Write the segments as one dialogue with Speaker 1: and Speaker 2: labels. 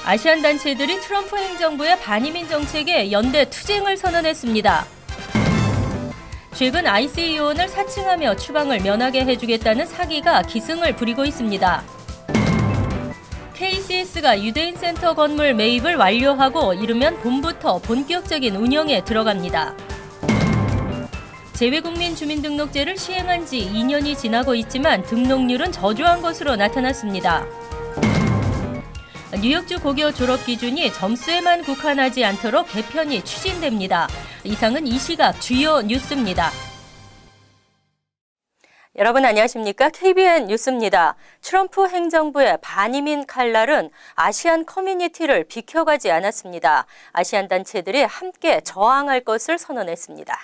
Speaker 1: 아시안 단체들이 트럼프 행정부의 반이민 정책에 연대 투쟁을 선언했습니다. 최근 IC 요원을 사칭하며 추방을 면하게 해주겠다는 사기가 기승을 부리고 있습니다. KCS가 유대인 센터 건물 매입을 완료하고 이르면 봄부터 본격적인 운영에 들어갑니다. 재외국민 주민등록제를 시행한 지 2년이 지나고 있지만 등록률은 저조한 것으로 나타났습니다. 뉴욕주 고교 졸업 기준이 점수에만 국한하지 않도록 개편이 추진됩니다. 이상은 이 시각 주요 뉴스입니다. 여러분 안녕하십니까? KBN 뉴스입니다. 트럼프 행정부의 반이민 칼날은 아시안 커뮤니티를 비켜가지 않았습니다. 아시안 단체들이 함께 저항할 것을 선언했습니다.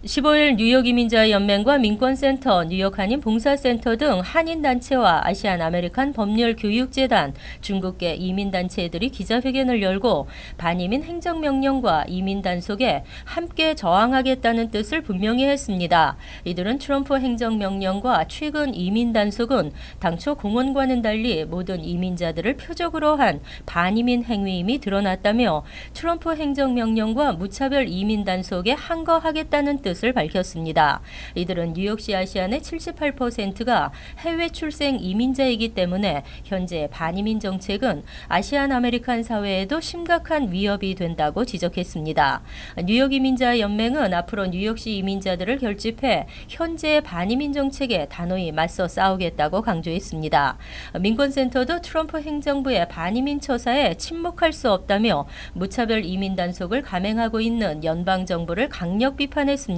Speaker 1: 15일 뉴욕 이민자연맹과 민권센터, 뉴욕 한인 봉사센터 등 한인단체와 아시안 아메리칸 법률교육재단, 중국계 이민단체들이 기자회견을 열고 반이민 행정명령과 이민 단속에 함께 저항하겠다는 뜻을 분명히 했습니다. 이들은 트럼프 행정명령과 최근 이민 단속은 당초 공언과는 달리 모든 이민자들을 표적으로 한 반이민 행위임이 드러났다며 트럼프 행정명령과 무차별 이민 단속에 항거하겠다는 뜻을 밝혔습니다. 이들은 뉴욕시 아시안의 78%가 해외 출생 이민자이기 때문에 현재 반이민 정책은 아시안 아메리칸 사회에도 심각한 위협이 된다고 지적했습니다. 뉴욕 이민자 연맹은 앞으로 뉴욕시 이민자들을 결집해 현재 반이민 정책에 단호히 맞서 싸우겠다고 강조했습니다. 민권센터도 트럼프 행정부의 반이민 처사에 침묵할 수 없다며 무차별 이민 단속을 감행하고 있는 연방 정부를 강력 비판했습니다.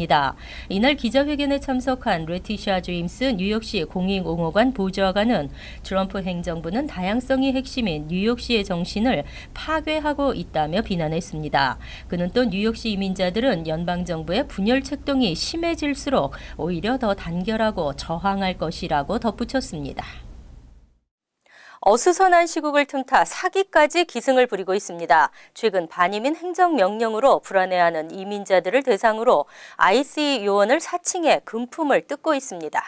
Speaker 1: 이날 기자회견에 참석한 레티샤 제임스 뉴욕시 공익옹호관 보좌관은 트럼프 행정부는 다양성이 핵심인 뉴욕시의 정신을 파괴하고 있다며 비난했습니다. 그는 또 뉴욕시 이민자들은 연방정부의 분열 책동이 심해질수록 오히려 더 단결하고 저항할 것이라고 덧붙였습니다. 어수선한 시국을 틈타 사기까지 기승을 부리고 있습니다. 최근 반이민 행정명령으로 불안해하는 이민자들을 대상으로 IC 요원을 사칭해 금품을 뜯고 있습니다.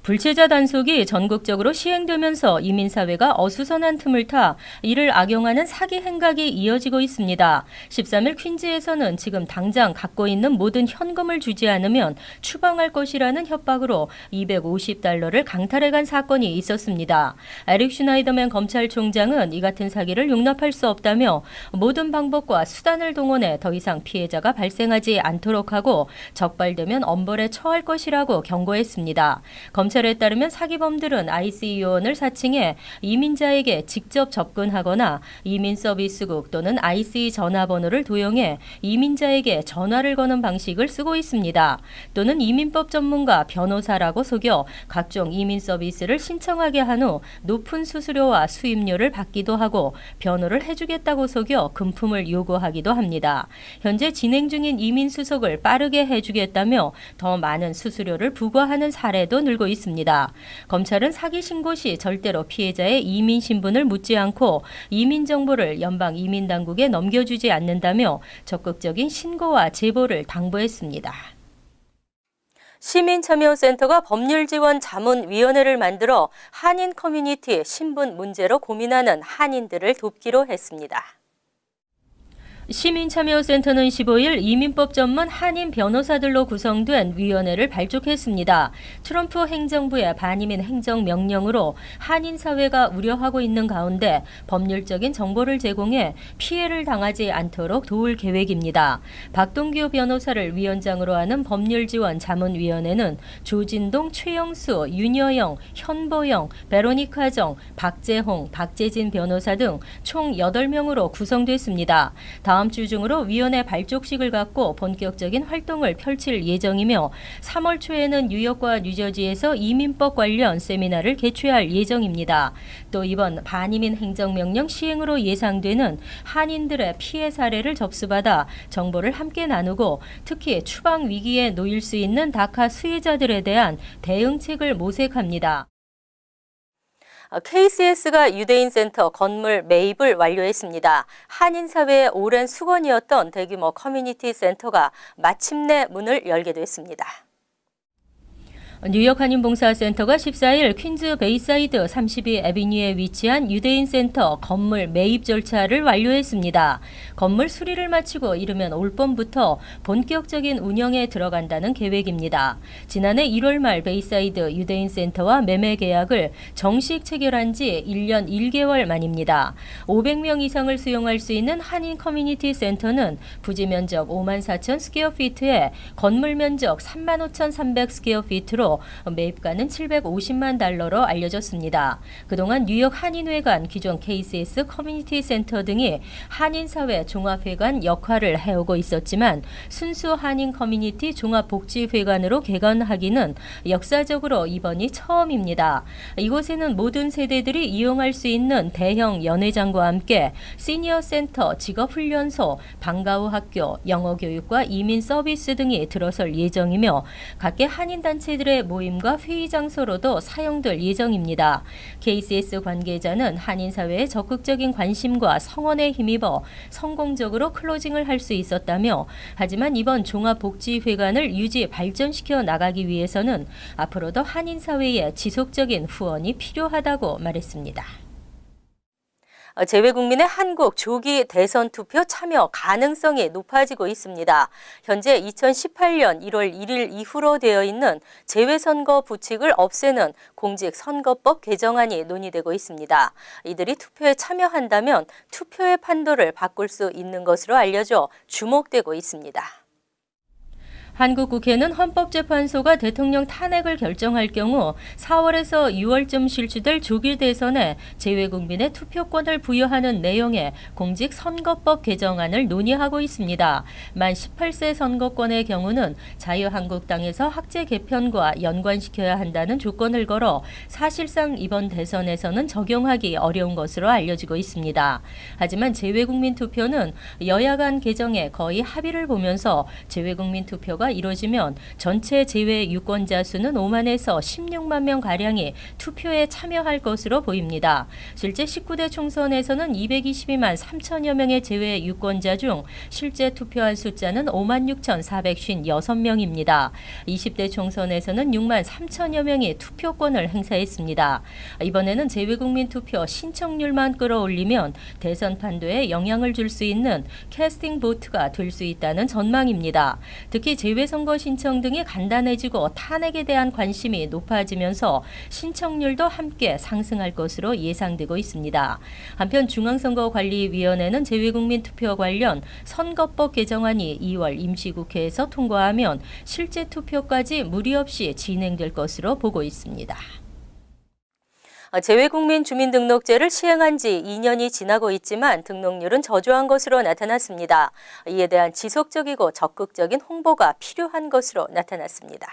Speaker 1: 불체자 단속이 전국적으로 시행되면서 이민사회가 어수선한 틈을 타 이를 악용하는 사기 행각이 이어지고 있습니다. 13일 퀸즈에서는 지금 당장 갖고 있는 모든 현금을 주지 않으면 추방할 것이라는 협박으로 $250를 강탈해간 사건이 있었습니다. 에릭 슈나이더맨 검찰총장은 이 같은 사기를 용납할 수 없다며 모든 방법과 수단을 동원해 더 이상 피해자가 발생하지 않도록 하고 적발되면 엄벌에 처할 것이라고 경고했습니다. 검찰에 따르면 사기범들은 IC 요원을 사칭해 이민자에게 직접 접근하거나 이민서비스국 또는 IC 전화번호를 도용해 이민자에게 전화를 거는 방식을 쓰고 있습니다. 또는 이민법 전문가, 변호사라고 속여 각종 이민 서비스를 신청하게 한 후 높은 수수료와 수임료를 받기도 하고 변호를 해주겠다고 속여 금품을 요구하기도 합니다. 현재 진행 중인 이민 수속을 빠르게 해주겠다며 더 많은 수수료를 부과하는 사례도 늘고 있습니다. 검찰은 사기 신고 시 절대로 피해자의 이민 신분을 묻지 않고 이민 정보를 연방 이민 당국에 넘겨주지 않는다며 적극적인 신고와 제보를 당부했습니다. 시민참여센터가 법률지원 자문위원회를 만들어 한인 커뮤니티 신분 문제로 고민하는 한인들을 돕기로 했습니다. 시민참여센터는 15일 이민법 전문 한인 변호사들로 구성된 위원회를 발족했습니다. 트럼프 행정부의 반이민 행정명령으로 한인 사회가 우려하고 있는 가운데 법률적인 정보를 제공해 피해를 당하지 않도록 도울 계획입니다. 박동규 변호사를 위원장으로 하는 법률지원 자문위원회는 조진동, 최영수, 윤여영, 현보영, 베로니카 정, 박재홍, 박재진 변호사 등 총 8명으로 구성됐습니다. 다음 주 중으로 위원회 발족식을 갖고 본격적인 활동을 펼칠 예정이며 3월 초에는 뉴욕과 뉴저지에서 이민법 관련 세미나를 개최할 예정입니다. 또 이번 반이민 행정명령 시행으로 예상되는 한인들의 피해 사례를 접수받아 정보를 함께 나누고 특히 추방 위기에 놓일 수 있는 다카 수혜자들에 대한 대응책을 모색합니다. KCS가 유대인 센터 건물 매입을 완료했습니다. 한인 사회의 오랜 수건이었던 대규모 커뮤니티 센터가 마침내 문을 열게 됐습니다. 뉴욕 한인봉사센터가 14일 퀸즈 베이사이드 32 애비뉴에 위치한 유대인 센터 건물 매입 절차를 완료했습니다. 건물 수리를 마치고 이르면 올 봄부터 본격적인 운영에 들어간다는 계획입니다. 지난해 1월 말 베이사이드 유대인 센터와 매매 계약을 정식 체결한 지 1년 1개월 만입니다. 500명 이상을 수용할 수 있는 한인 커뮤니티 센터는 부지 면적 54,000 스퀘어피트에 건물 면적 35,300 스퀘어피트로 매입가는 $750만 알려졌습니다. 그동안 뉴욕 한인회관, 기존 KCS 커뮤니티 센터 등이 한인사회 종합회관 역할을 해오고 있었지만 순수 한인 커뮤니티 종합복지회관으로 개관하기는 역사적으로 이번이 처음입니다. 이곳에는 모든 세대들이 이용할 수 있는 대형 연회장과 함께 시니어 센터, 직업훈련소, 방과후 학교, 영어교육과 이민 서비스 등이 들어설 예정이며 각계 한인단체들의 모임과 회의 장소로도 사용될 예정입니다. KCS 관계자는 한인사회의 적극적인 관심과 성원에 힘입어 성공적으로 클로징을 할 수 있었다며 하지만 이번 종합복지회관을 유지 발전시켜 나가기 위해서는 앞으로도 한인사회의 지속적인 후원이 필요하다고 말했습니다. 재외국민의 한국 조기 대선 투표 참여 가능성이 높아지고 있습니다. 현재 2018년 1월 1일 이후로 되어 있는 재외선거 부칙을 없애는 공직선거법 개정안이 논의되고 있습니다. 이들이 투표에 참여한다면 투표의 판도를 바꿀 수 있는 것으로 알려져 주목되고 있습니다. 한국 국회는 헌법재판소가 대통령 탄핵을 결정할 경우 4월에서 6월쯤 실시될 조기 대선에 재외국민의 투표권을 부여하는 내용의 공직선거법 개정안을 논의하고 있습니다. 만 18세 선거권의 경우는 자유한국당에서 학제 개편과 연관시켜야 한다는 조건을 걸어 사실상 이번 대선에서는 적용하기 어려운 것으로 알려지고 있습니다. 하지만 재외국민 투표는 여야 간 개정에 거의 합의를 보면서 재외국민 투표가 이루어지면 전체 제외 유권자 수는 5만에서 16만 명 가량이 투표에 참여할 것으로 보입니다. 실제 19대 총선에서는 222만 3천여 명의 제외 유권자 중 실제 투표한 숫자는 5만 6,456명입니다. 20대 총선에서는 6만 3천여 명이 투표권을 행사했습니다. 이번에는 재외국민 투표 신청률만 끌어올리면 대선 판도에 영향을 줄 수 있는 캐스팅 보트가 될 수 있다는 전망입니다. 특히 재외선거 신청 등이 간단해지고 탄핵에 대한 관심이 높아지면서 신청률도 함께 상승할 것으로 예상되고 있습니다. 한편 중앙선거관리위원회는 재외국민 투표 관련 선거법 개정안이 2월 임시국회에서 통과하면 실제 투표까지 무리 없이 진행될 것으로 보고 있습니다. 재외국민 주민등록제를 시행한 지 2년이 지나고 있지만 등록률은 저조한 것으로 나타났습니다. 이에 대한 지속적이고 적극적인 홍보가 필요한 것으로 나타났습니다.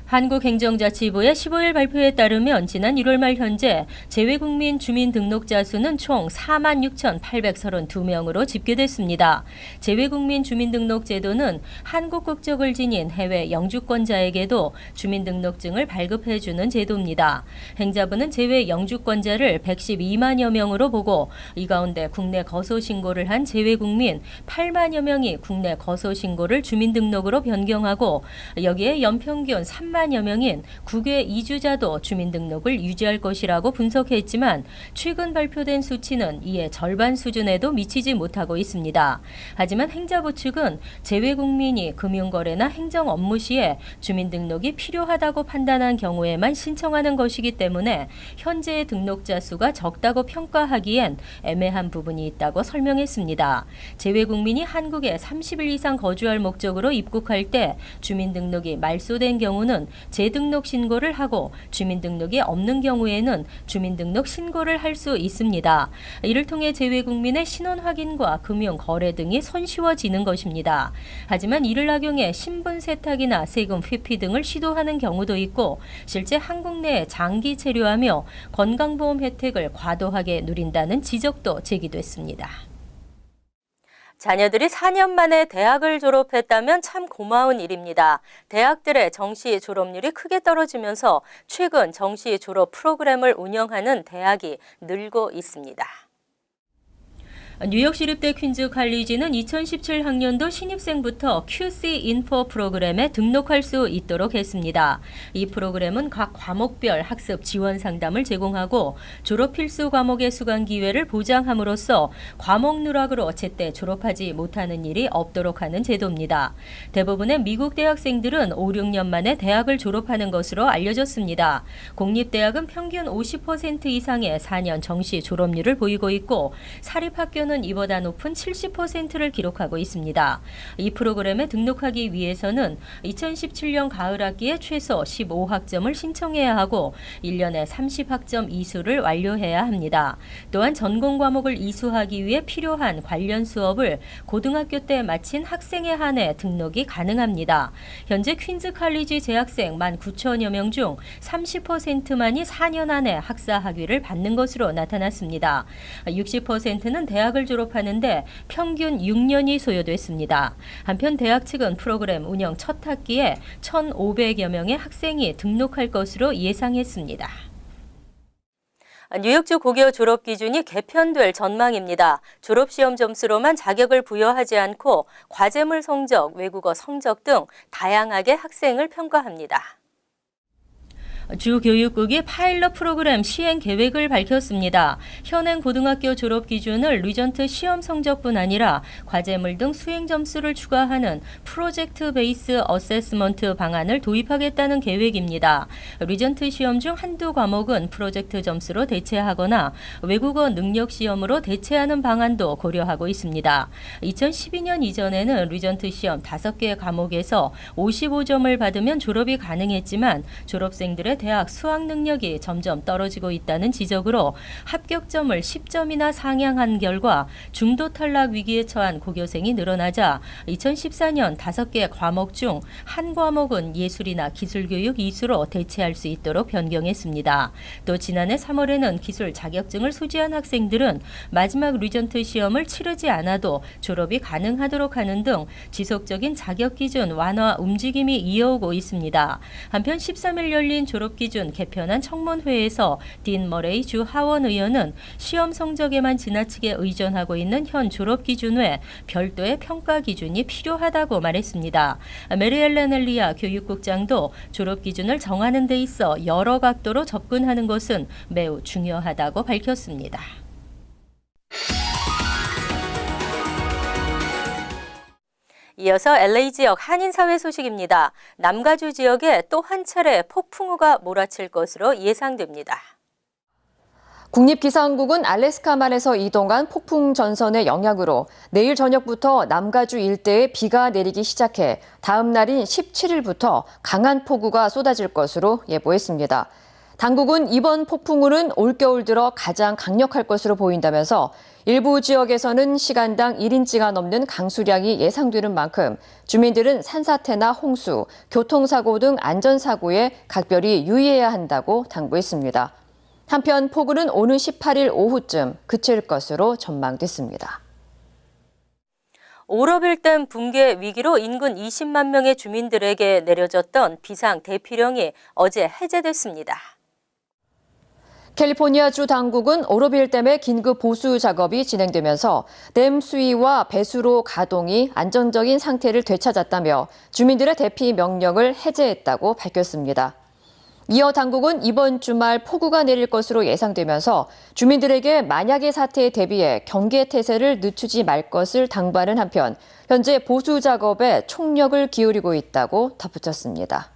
Speaker 1: 한국행정자치부의 15일 발표에 따르면 지난 1월 말 현재 재외국민 주민등록자 수는 총 46,832명으로 집계됐습니다. 재외국민 주민등록 제도는 한국 국적을 지닌 해외 영주권자에게도 주민등록증을 발급해주는 제도입니다. 행자부는 재외 영주권자를 112만여 명으로 보고 이 가운데 국내 거소신고를 한 재외국민 8만여 명이 국내 거소신고를 주민등록으로 변경하고 여기에 연평균 3만여 명인 국외 이주자도 주민등록을 유지할 것이라고 분석했지만 최근 발표된 수치는 이에 절반 수준에도 미치지 못하고 있습니다. 하지만 행자부 측은 재외국민이 금융거래나 행정 업무 시에 주민등록이 필요하다고 판단한 경우에만 신청하는 것이기 때문에 현재의 등록자 수가 적다고 평가하기엔 애매한 부분이 있다고 설명했습니다. 재외국민이 한국에 30일 이상 거주할 목적으로 입국할 때 주민등록이 말소된 경우는 재등록 신고를 하고 주민등록이 없는 경우에는 주민등록 신고를 할 수 있습니다. 이를 통해 재외국민의 신원 확인과 금융 거래 등이 손쉬워지는 것입니다. 하지만 이를 악용해 신분 세탁이나 세금 회피 등을 시도하는 경우도 있고 실제 한국 내에 장기 체류하며 건강보험 혜택을 과도하게 누린다는 지적도 제기됐습니다. 자녀들이 4년 만에 대학을 졸업했다면 참 고마운 일입니다. 대학들의 정시 졸업률이 크게 떨어지면서 최근 정시 졸업 프로그램을 운영하는 대학이 늘고 있습니다. 뉴욕시립대 퀸즈 칼리지는 2017 학년도 신입생부터 QC 인포 프로그램에 등록할 수 있도록 했습니다. 이 프로그램은 각 과목별 학습 지원 상담을 제공하고 졸업 필수 과목의 수강 기회를 보장함으로써 과목 누락으로 제때 졸업하지 못하는 일이 없도록 하는 제도입니다. 대부분의 미국 대학생들은 5, 6년 만에 대학을 졸업하는 것으로 알려졌습니다. 공립대학은 평균 50% 이상의 4년 정시 졸업률을 보이고 있고 사립학교는 이보다 높은 70%를 기록하고 있습니다. 이 프로그램에 등록하기 위해서는 2017년 가을 학기에 최소 15학점을 신청해야 하고 1년에 30학점 이수를 완료해야 합니다. 또한 전공 과목을 이수하기 위해 필요한 관련 수업을 고등학교 때 마친 학생에 한해 등록이 가능합니다. 현재 퀸즈 칼리지 재학생 19,000여 명 중 30%만이 4년 안에 학사 학위를 받는 것으로 나타났습니다. 60%는 대학을 졸업하는데 평균 6년이 소요됐습니다. 한편 대학 측은 프로그램 운영 첫 학기에 1,500여 명의 학생이 등록할 것으로 예상했습니다. 뉴욕주 고교 졸업 기준이 개편될 전망입니다. 졸업시험 점수로만 자격을 부여하지 않고 과제물 성적, 외국어 성적 등 다양하게 학생을 평가합니다. 주 교육국이 파일럿 프로그램 시행 계획을 밝혔습니다. 현행 고등학교 졸업 기준을 리전트 시험 성적뿐 아니라 과제물 등 수행 점수를 추가하는 프로젝트 베이스 어세스먼트 방안을 도입하겠다는 계획입니다. 리전트 시험 중 한두 과목은 프로젝트 점수로 대체하거나 외국어 능력 시험으로 대체하는 방안도 고려하고 있습니다. 2012년 이전에는 리전트 시험 5개 과목에서 55점을 받으면 졸업이 가능했지만 졸업생들의 대학 수학 능력이 점점 떨어지고 있다는 지적으로 합격점을 10점이나 상향한 결과 중도 탈락 위기에 처한 고교생이 늘어나자 2014년 5개 과목 중 한 과목은 예술이나 기술교육 이수로 대체할 수 있도록 변경했습니다. 또 지난해 3월에는 기술 자격증을 소지한 학생들은 마지막 리전트 시험을 치르지 않아도 졸업이 가능하도록 하는 등 지속적인 자격 기준 완화 움직임이 이어오고 있습니다. 한편 13일 열린 졸업 기준 개편안 청문회에서 딘 머레이 주 하원 의원은 시험 성적에만 지나치게 의존하고 있는 현 졸업 기준 외 별도의 평가 기준이 필요하다고 말했습니다. 메리 엘렌 엘리아 교육국장도 졸업 기준을 정하는 데 있어 여러 각도로 접근하는 것은 매우 중요하다고 밝혔습니다. 이어서 LA 지역 한인사회 소식입니다. 남가주 지역에 또 한 차례 폭풍우가 몰아칠 것으로 예상됩니다.
Speaker 2: 국립기상국은 알래스카만에서 이동한 폭풍 전선의 영향으로 내일 저녁부터 남가주 일대에 비가 내리기 시작해 다음 날인 17일부터 강한 폭우가 쏟아질 것으로 예보했습니다. 당국은 이번 폭풍우는 올겨울 들어 가장 강력할 것으로 보인다면서 일부 지역에서는 시간당 1인치가 넘는 강수량이 예상되는 만큼 주민들은 산사태나 홍수, 교통사고 등 안전사고에 각별히 유의해야 한다고 당부했습니다. 한편 폭우는 오는 18일 오후쯤 그칠 것으로 전망됐습니다.
Speaker 1: 오러빌댐 붕괴 위기로 인근 20만 명의 주민들에게 내려졌던 비상 대피령이 어제 해제됐습니다.
Speaker 2: 캘리포니아주 당국은 오로빌댐의 긴급 보수 작업이 진행되면서 댐 수위와 배수로 가동이 안정적인 상태를 되찾았다며 주민들의 대피 명령을 해제했다고 밝혔습니다. 이어 당국은 이번 주말 폭우가 내릴 것으로 예상되면서 주민들에게 만약의 사태에 대비해 경계 태세를 늦추지 말 것을 당부하는 한편 현재 보수 작업에 총력을 기울이고 있다고 덧붙였습니다.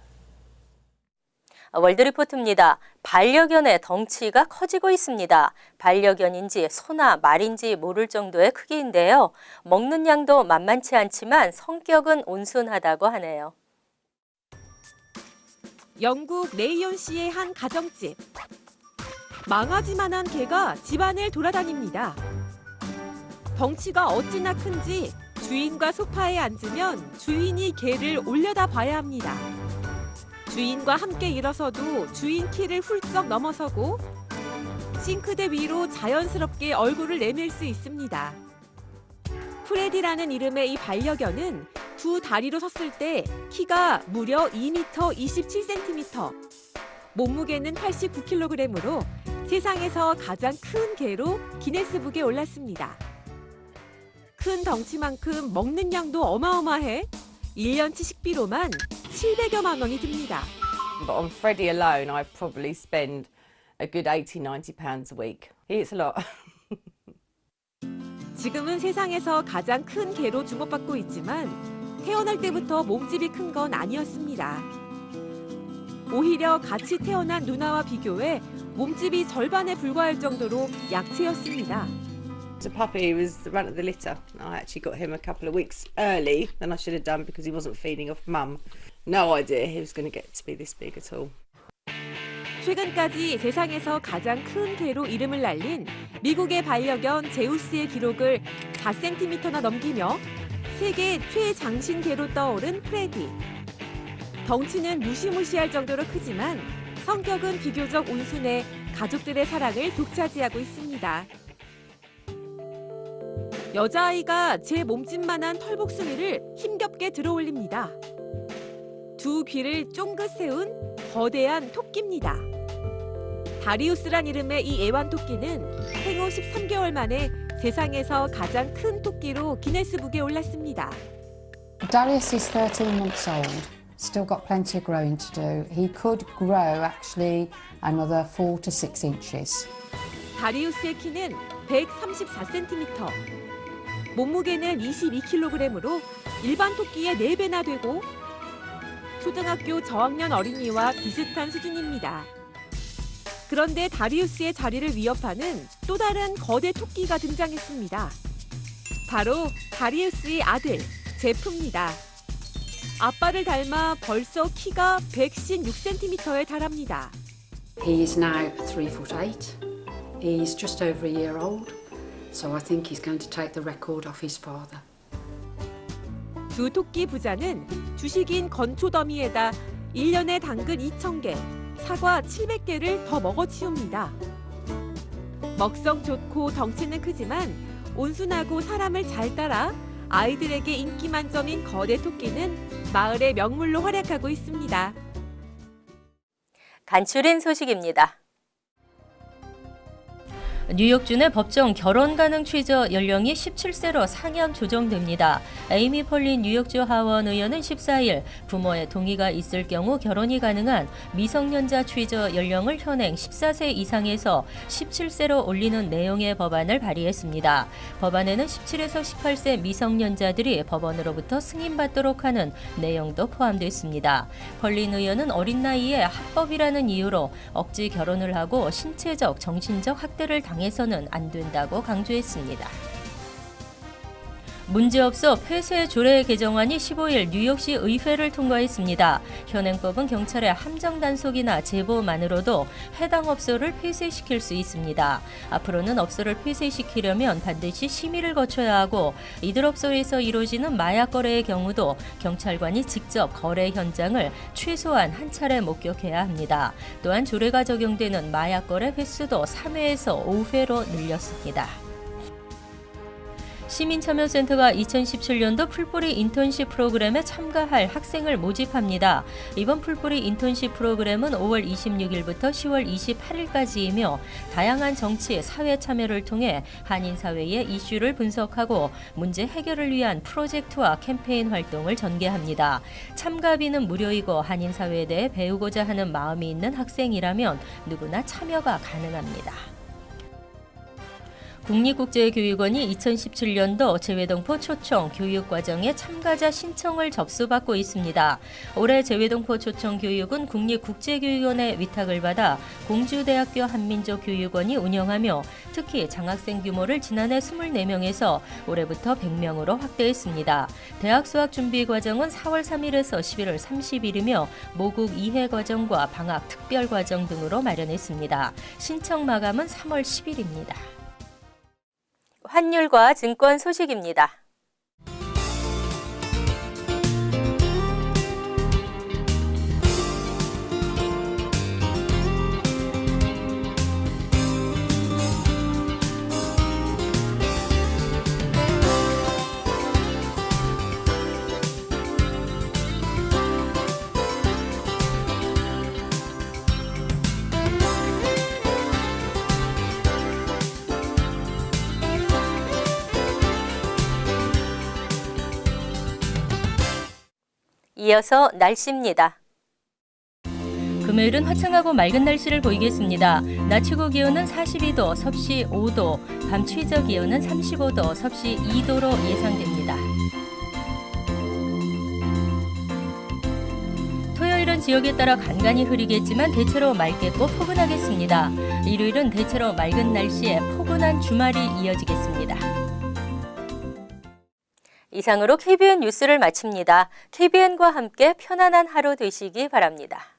Speaker 1: 월드리포트입니다. 반려견의 덩치가 커지고 있습니다. 반려견인지 소나 말인지 모를 정도의 크기인데요. 먹는 양도 만만치 않지만 성격은 온순하다고 하네요.
Speaker 3: 영국 레이온시의 한 가정집. 망아지만한 개가 집안을 돌아다닙니다. 덩치가 어찌나 큰지 주인과 소파에 앉으면 주인이 개를 올려다 봐야 합니다. 주인과 함께 일어서도 주인 키를 훌쩍 넘어서고 싱크대 위로 자연스럽게 얼굴을 내밀 수 있습니다. 프레디라는 이름의 이 반려견은 두 다리로 섰을 때 키가 무려 2m 27cm, 몸무게는 89kg으로 세상에서 가장 큰 개로 기네스북에 올랐습니다. 큰 덩치만큼 먹는 양도 어마어마해 1년치 식비로만 700여만 원이 듭니다.
Speaker 4: But on Freddie alone, I probably spend a good £80–90 a week. He eats a lot.
Speaker 3: 지금은 세상에서 가장 큰 개로 주목받고 있지만 태어날 때부터 몸집이 큰 건 아니었습니다. 오히려 같이 태어난 누나와 비교해 몸집이 절반에 불과할 정도로 약체였습니다.
Speaker 4: The puppy was the run of the litter. I actually got him a couple of weeks early than I should have done because he wasn't feeding off mum. No idea he was going to get to be this big at all.
Speaker 3: 최근까지 세상에서 가장 큰 개로 이름을 날린 미국의 반려견 제우스의 기록을 4cm나 넘기며 세계 최장신 개로 떠오른 프레디. 덩치는 무시무시할 정도로 크지만 성격은 비교적 온순해 가족들의 사랑을 독차지하고 있습니다. 여자아이가 제 몸집만한 털복숭이를 힘겹게 들어올립니다. 두 귀를 쫑긋 세운 거대한 토끼입니다. 다리우스란 이름의 이 애완토끼는 생후 13개월 만에 세상에서 가장 큰 토끼로 기네스북에 올랐습니다.
Speaker 5: Darius is 13 months old. Still got plenty of growing to do. He could grow actually another 4 to 6 inches.
Speaker 3: 다리우스의 키는 134cm, 몸무게는 22kg으로 일반 토끼의 4배나 되고 초등학교 저학년 어린이와 비슷한 수준입니다. 그런데 다리우스의 자리를 위협하는 또 다른 거대 토끼가 등장했습니다. 바로 다리우스의 아들, 제프입니다. 아빠를 닮아 벌써 키가 116cm에 달합니다.
Speaker 6: He is now 3'8". He's just over a year old, so I think he's going to take the record off his father.
Speaker 3: 두 토끼 부자는 주식인 건초 더미에다 1년에 당근 2,000개, 사과 700개를 더 먹어치웁니다. 먹성 좋고 덩치는 크지만 온순하고 사람을 잘 따라 아이들에게 인기 만점인 거대 토끼는 마을의 명물로 활약하고 있습니다.
Speaker 1: 간추린 소식입니다. 뉴욕주 내 법정 결혼 가능 취저 연령이 17세로 상향 조정됩니다. 에이미 펄린 뉴욕주 하원 의원은 14일 부모의 동의가 있을 경우 결혼이 가능한 미성년자 취저 연령을 현행 14세 이상에서 17세로 올리는 내용의 법안을 발의했습니다. 법안에는 17에서 18세 미성년자들이 법원으로부터 승인받도록 하는 내용도 포함됐습니다. 펄린 의원은 어린 나이에 합법이라는 이유로 억지 결혼을 하고 신체적, 정신적 학대를 당해서는 안 된다고 강조했습니다. 문제없어 폐쇄 조례 개정안이 15일 뉴욕시 의회를 통과했습니다. 현행법은 경찰의 함정 단속이나 제보만으로도 해당 업소를 폐쇄시킬 수 있습니다. 앞으로는 업소를 폐쇄시키려면 반드시 심의를 거쳐야 하고 이들 업소에서 이루어지는 마약 거래의 경우도 경찰관이 직접 거래 현장을 최소한 한 차례 목격해야 합니다. 또한 조례가 적용되는 마약 거래 횟수도 3회에서 5회로 늘렸습니다. 시민참여센터가 2017년도 풀뿌리 인턴십 프로그램에 참가할 학생을 모집합니다. 이번 풀뿌리 인턴십 프로그램은 5월 26일부터 10월 28일까지이며 다양한 정치, 사회 참여를 통해 한인사회의 이슈를 분석하고 문제 해결을 위한 프로젝트와 캠페인 활동을 전개합니다. 참가비는 무료이고 한인사회에 대해 배우고자 하는 마음이 있는 학생이라면 누구나 참여가 가능합니다. 국립국제교육원이 2017년도 재외동포 초청 교육과정에 참가자 신청을 접수받고 있습니다. 올해 재외동포 초청 교육은 국립국제교육원의 위탁을 받아 공주대학교 한민족교육원이 운영하며 특히 장학생 규모를 지난해 24명에서 올해부터 100명으로 확대했습니다. 대학 수학 준비 과정은 4월 3일에서 11월 30일이며 모국 2회 과정과 방학 특별 과정 등으로 마련했습니다. 신청 마감은 3월 10일입니다. 환율과 증권 소식입니다. 이어서 날씨입니다. 금요일은 화창하고 맑은 날씨를 보이겠습니다. 낮 최고 기온은 42도, 섭씨 5도, 밤 최저 기온은 35도, 섭씨 2도로 예상됩니다. 토요일은 지역에 따라 간간히 흐리겠지만 대체로 맑겠고 포근하겠습니다. 일요일은 대체로 맑은 날씨에 포근한 주말이 이어지겠습니다. 이상으로 KBN 뉴스를 마칩니다. KBN과 함께 편안한 하루 되시기 바랍니다.